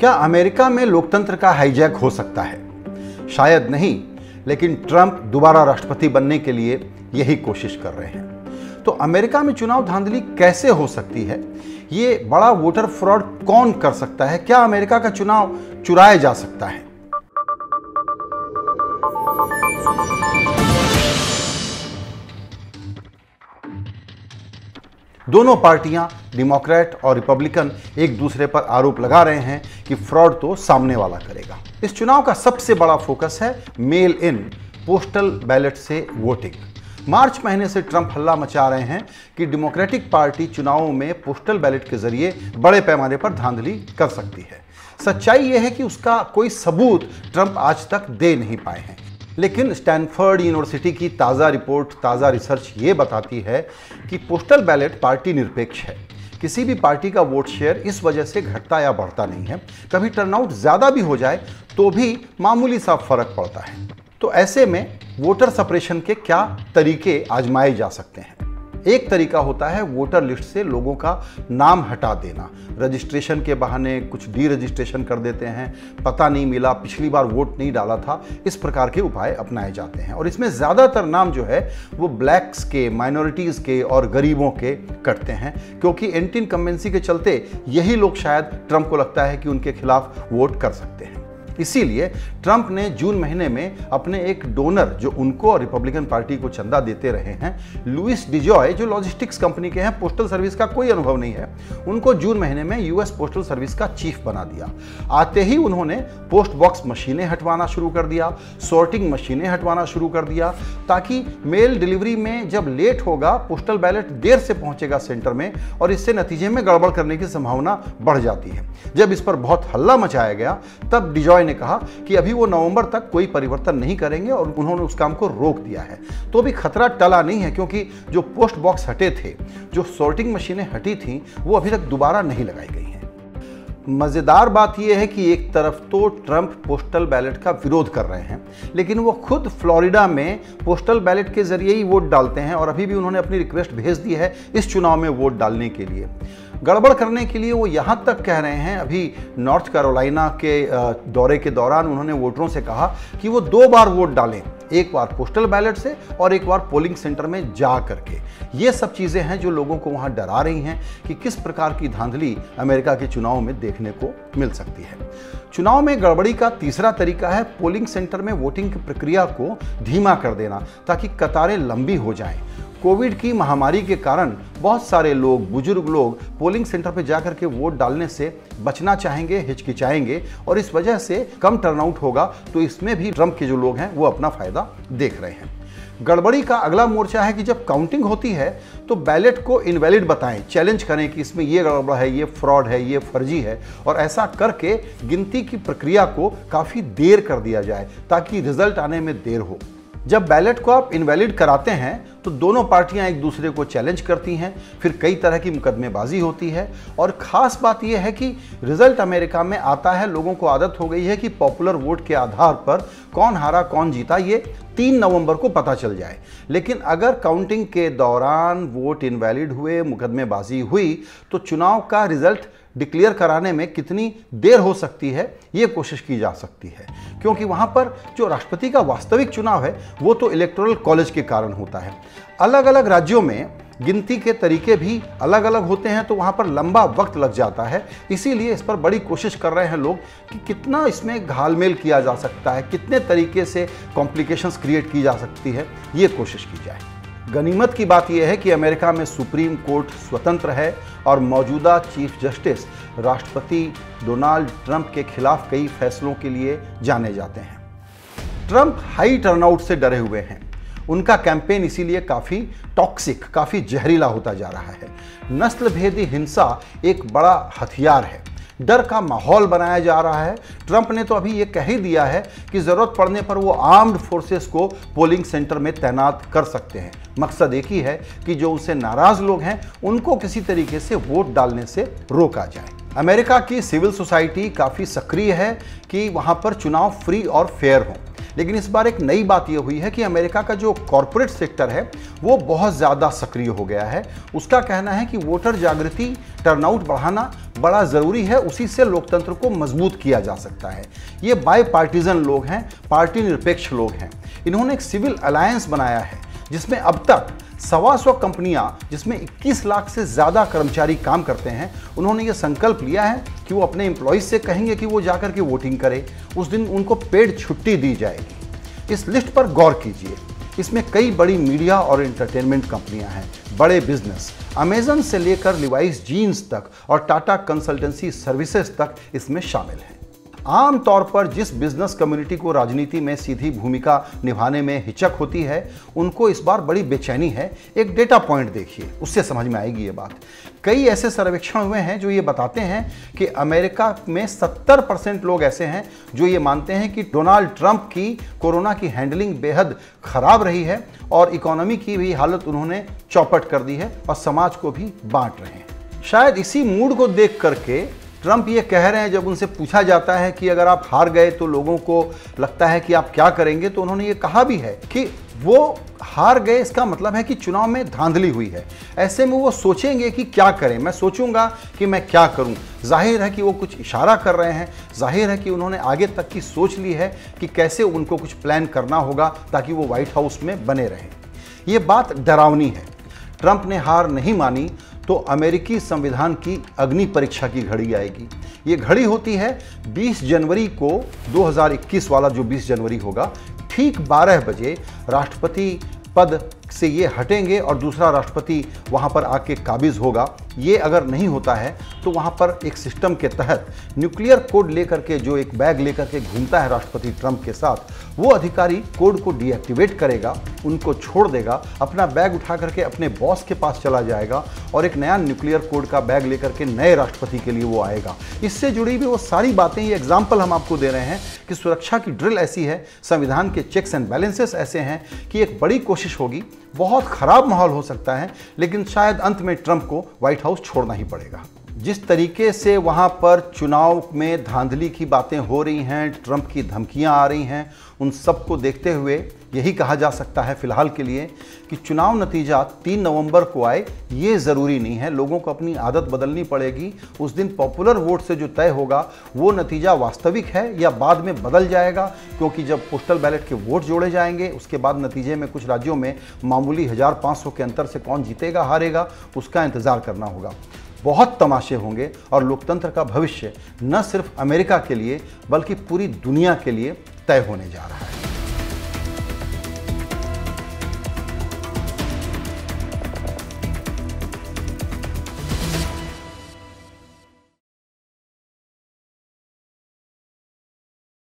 क्या अमेरिका में लोकतंत्र का हाईजैक हो सकता है? शायद नहीं, लेकिन ट्रंप दोबारा राष्ट्रपति बनने के लिए यही कोशिश कर रहे हैं। तो अमेरिका में चुनाव धांधली कैसे हो सकती है? ये बड़ा वोटर फ्रॉड कौन कर सकता है? क्या अमेरिका का चुनाव चुराया जा सकता है? दोनों पार्टियां, डेमोक्रेट और रिपब्लिकन, एक दूसरे पर आरोप लगा रहे हैं कि फ्रॉड तो सामने वाला करेगा। इस चुनाव का सबसे बड़ा फोकस है मेल इन पोस्टल बैलेट से वोटिंग। मार्च महीने से ट्रंप हल्ला मचा रहे हैं कि डेमोक्रेटिक पार्टी चुनावों में पोस्टल बैलेट के जरिए बड़े पैमाने पर धांधली कर सकती है। सच्चाई यह है कि उसका कोई सबूत ट्रंप आज तक दे नहीं पाए हैं। लेकिन स्टैनफोर्ड यूनिवर्सिटी की ताज़ा रिपोर्ट, ताज़ा रिसर्च ये बताती है कि पोस्टल बैलेट पार्टी निरपेक्ष है। किसी भी पार्टी का वोट शेयर इस वजह से घटता या बढ़ता नहीं है। कभी टर्नआउट ज़्यादा भी हो जाए तो भी मामूली सा फर्क पड़ता है। तो ऐसे में वोटर सप्रेशन के क्या तरीके आजमाए जा सकते हैं? एक तरीका होता है वोटर लिस्ट से लोगों का नाम हटा देना। रजिस्ट्रेशन के बहाने कुछ डी रजिस्ट्रेशन कर देते हैं, पता नहीं मिला, पिछली बार वोट नहीं डाला था, इस प्रकार के उपाय अपनाए जाते हैं। और इसमें ज़्यादातर नाम जो है वो ब्लैक्स के, माइनॉरिटीज़ के और गरीबों के कटते हैं, क्योंकि एंटी इनकम्बेंसी के चलते यही लोग शायद ट्रंप को लगता है कि उनके खिलाफ वोट कर सकते हैं। इसीलिए ट्रंप ने जून महीने में अपने एक डोनर, जो उनको और रिपब्लिकन पार्टी को चंदा देते रहे हैं, लुइस डिजॉय, जो लॉजिस्टिक्स कंपनी के हैं, पोस्टल सर्विस का कोई अनुभव नहीं है, उनको जून महीने में यूएस पोस्टल सर्विस का चीफ बना दिया। आते ही उन्होंने पोस्ट बॉक्स मशीनें हटवाना शुरू कर दिया, सॉर्टिंग मशीनें हटवाना शुरू कर दिया, ताकि मेल डिलीवरी में जब लेट होगा, पोस्टल बैलेट देर से पहुंचेगा सेंटर में और इससे नतीजे में गड़बड़ करने की संभावना बढ़ जाती है। जब इस पर बहुत हल्ला मचाया गया, तब डिजॉय ने कहा कि अभी वो नवंबर तक कोई परिवर्तन नहीं करेंगे और उन्होंने उस काम को रोक दिया है। तो भी खतरा टला नहीं है, क्योंकि जो पोस्ट बॉक्स हटे थे, जो सॉर्टिंग मशीनें हटी थीं, वो अभी तक दोबारा नहीं लगाई गई हैं। मजेदार बात यह है कि एक तरफ तो ट्रंप पोस्टल बैलेट का विरोध कर रहे हैं, लेकिन वो खुद फ्लोरिडा में पोस्टल बैलेट के जरिए ही वोट डालते हैं और अभी भी उन्होंने अपनी रिक्वेस्ट भेज दी है इस चुनाव में वोट डालने के लिए। गड़बड़ करने के लिए वो यहाँ तक कह रहे हैं, अभी नॉर्थ कैरोलिना के दौरे के दौरान उन्होंने वोटरों से कहा कि वो 2 बार वोट डालें, एक बार पोस्टल बैलेट से और एक बार पोलिंग सेंटर में जा करके। ये सब चीज़ें हैं जो लोगों को वहाँ डरा रही हैं कि किस प्रकार की धांधली अमेरिका के चुनाव में देखने को मिल सकती है। चुनाव में गड़बड़ी का तीसरा तरीका है पोलिंग सेंटर में वोटिंग की प्रक्रिया को धीमा कर देना, ताकि कतारें लंबी हो जाएं। कोविड की महामारी के कारण बहुत सारे लोग, बुजुर्ग लोग पोलिंग सेंटर पर जाकर के वोट डालने से बचना चाहेंगे, हिचकिचाएंगे और इस वजह से कम टर्नआउट होगा। तो इसमें भी ट्रंप के जो लोग हैं वो अपना फायदा देख रहे हैं। गड़बड़ी का अगला मोर्चा है कि जब काउंटिंग होती है तो बैलेट को इनवैलिड बताएं, चैलेंज करें कि इसमें ये गड़बड़ है, ये फ्रॉड है, ये फर्जी है, और ऐसा करके गिनती की प्रक्रिया को काफ़ी देर कर दिया जाए ताकि रिजल्ट आने में देर हो। जब बैलेट को आप इनवैलिड कराते हैं तो दोनों पार्टियां एक दूसरे को चैलेंज करती हैं, फिर कई तरह की मुकदमेबाजी होती है। और ख़ास बात यह है कि रिजल्ट अमेरिका में आता है, लोगों को आदत हो गई है कि पॉपुलर वोट के आधार पर कौन हारा कौन जीता ये 3 नवंबर को पता चल जाए। लेकिन अगर काउंटिंग के दौरान वोट इनवैलिड हुए, मुकदमेबाजी हुई, तो चुनाव का रिजल्ट डिक्लेयर कराने में कितनी देर हो सकती है ये कोशिश की जा सकती है, क्योंकि वहाँ पर जो राष्ट्रपति का वास्तविक चुनाव है वो तो इलेक्टोरल कॉलेज के कारण होता है। अलग अलग राज्यों में गिनती के तरीके भी अलग अलग होते हैं, तो वहाँ पर लंबा वक्त लग जाता है। इसीलिए इस पर बड़ी कोशिश कर रहे हैं लोग कि कितना इसमें घालमेल किया जा सकता है, कितने तरीके से कॉम्प्लिकेशंस क्रिएट की जा सकती है, ये कोशिश की जाए। गनीमत की बात यह है कि अमेरिका में सुप्रीम कोर्ट स्वतंत्र है और मौजूदा चीफ जस्टिस राष्ट्रपति डोनाल्ड ट्रंप के खिलाफ कई फैसलों के लिए जाने जाते हैं। ट्रंप हाई टर्नआउट से डरे हुए हैं। उनका कैंपेन इसीलिए काफ़ी टॉक्सिक, काफ़ी जहरीला होता जा रहा है। नस्ल भेदी हिंसा एक बड़ा हथियार है, डर का माहौल बनाया जा रहा है। ट्रंप ने तो अभी ये कह ही दिया है कि ज़रूरत पड़ने पर वो आर्म्ड फोर्सेस को पोलिंग सेंटर में तैनात कर सकते हैं। मकसद एक ही है कि जो उनसे नाराज़ लोग हैं उनको किसी तरीके से वोट डालने से रोका जाए। अमेरिका की सिविल सोसाइटी काफ़ी सक्रिय है कि वहाँ पर चुनाव फ्री और फेयर हो। लेकिन इस बार एक नई बात यह हुई है कि अमेरिका का जो कॉरपोरेट सेक्टर है वो बहुत ज़्यादा सक्रिय हो गया है। उसका कहना है कि वोटर जागृति, टर्नआउट बढ़ाना बड़ा ज़रूरी है, उसी से लोकतंत्र को मजबूत किया जा सकता है। ये बाई पार्टीजन लोग हैं, पार्टी निरपेक्ष लोग हैं। इन्होंने एक सिविल अलायंस बनाया है जिसमें अब तक 125 कंपनियां, जिसमें 21 लाख से ज़्यादा कर्मचारी काम करते हैं, उन्होंने ये संकल्प लिया है कि वो अपने एम्प्लॉयज़ से कहेंगे कि वो जाकर के वोटिंग करें। उस दिन उनको पेड छुट्टी दी जाएगी। इस लिस्ट पर गौर कीजिए। इसमें कई बड़ी मीडिया और एंटरटेनमेंट कंपनियां हैं, बड़े बिजनेस, अमेजन से लेकर लिवाइस जीन्स तक और टाटा कंसल्टेंसी सर्विसेज तक इसमें शामिल हैं। आमतौर पर जिस बिजनेस कम्युनिटी को राजनीति में सीधी भूमिका निभाने में हिचक होती है, उनको इस बार बड़ी बेचैनी है। एक डेटा पॉइंट देखिए, उससे समझ में आएगी ये बात। कई ऐसे सर्वेक्षण हुए हैं जो ये बताते हैं कि अमेरिका में 70% लोग ऐसे हैं जो ये मानते हैं कि डोनाल्ड ट्रंप की कोरोना की हैंडलिंग बेहद खराब रही है और इकोनॉमी की भी हालत उन्होंने चौपट कर दी है और समाज को भी बांट रहे हैं। शायद इसी मूड को देख करके ट्रंप ये कह रहे हैं, जब उनसे पूछा जाता है कि अगर आप हार गए तो लोगों को लगता है कि आप क्या करेंगे, तो उन्होंने ये कहा भी है कि वो हार गए, इसका मतलब है कि चुनाव में धांधली हुई है। ऐसे में वो सोचेंगे कि क्या करें, मैं सोचूंगा कि मैं क्या करूं। जाहिर है कि वो कुछ इशारा कर रहे हैं, जाहिर है कि उन्होंने आगे तक की सोच ली है कि कैसे उनको कुछ प्लान करना होगा ताकि वो व्हाइट हाउस में बने रहें। ये बात डरावनी है। ट्रंप ने हार नहीं मानी तो अमेरिकी संविधान की अग्नि परीक्षा की घड़ी आएगी। ये घड़ी होती है 20 जनवरी को, 2021 वाला जो 20 जनवरी होगा, ठीक 12 बजे राष्ट्रपति पद से ये हटेंगे और दूसरा राष्ट्रपति वहाँ पर आके काबिज होगा। ये अगर नहीं होता है तो वहाँ पर एक सिस्टम के तहत न्यूक्लियर कोड लेकर के, जो एक बैग लेकर के घूमता है राष्ट्रपति ट्रंप के साथ, वो अधिकारी कोड को डीएक्टिवेट करेगा, उनको छोड़ देगा, अपना बैग उठा करके अपने बॉस के पास चला जाएगा और एक नया न्यूक्लियर कोड का बैग लेकर के नए राष्ट्रपति के लिए वो आएगा। इससे जुड़ी भी वो सारी बातें, ये एग्जाम्पल हम आपको दे रहे हैं कि सुरक्षा की ड्रिल ऐसी है, संविधान के चेक्स एंड बैलेंसेस ऐसे हैं कि एक बड़ी कोशिश होगी। बहुत खराब माहौल हो सकता है, लेकिन शायद अंत में ट्रंप को व्हाइट हाउस छोड़ना ही पड़ेगा। जिस तरीके से वहाँ पर चुनाव में धांधली की बातें हो रही हैं, ट्रंप की धमकियाँ आ रही हैं, उन सब को देखते हुए यही कहा जा सकता है फिलहाल के लिए कि चुनाव नतीजा 3 नवंबर को आए, ये ज़रूरी नहीं है। लोगों को अपनी आदत बदलनी पड़ेगी। उस दिन पॉपुलर वोट से जो तय होगा वो नतीजा वास्तविक है या बाद में बदल जाएगा, क्योंकि जब पोस्टल बैलेट के वोट जोड़े जाएंगे उसके बाद नतीजे में कुछ राज्यों में मामूली 1500 के अंतर से कौन जीतेगा हारेगा, उसका इंतज़ार करना होगा। बहुत तमाशे होंगे और लोकतंत्र का भविष्य न सिर्फ अमेरिका के लिए बल्कि पूरी दुनिया के लिए तय होने जा रहा है।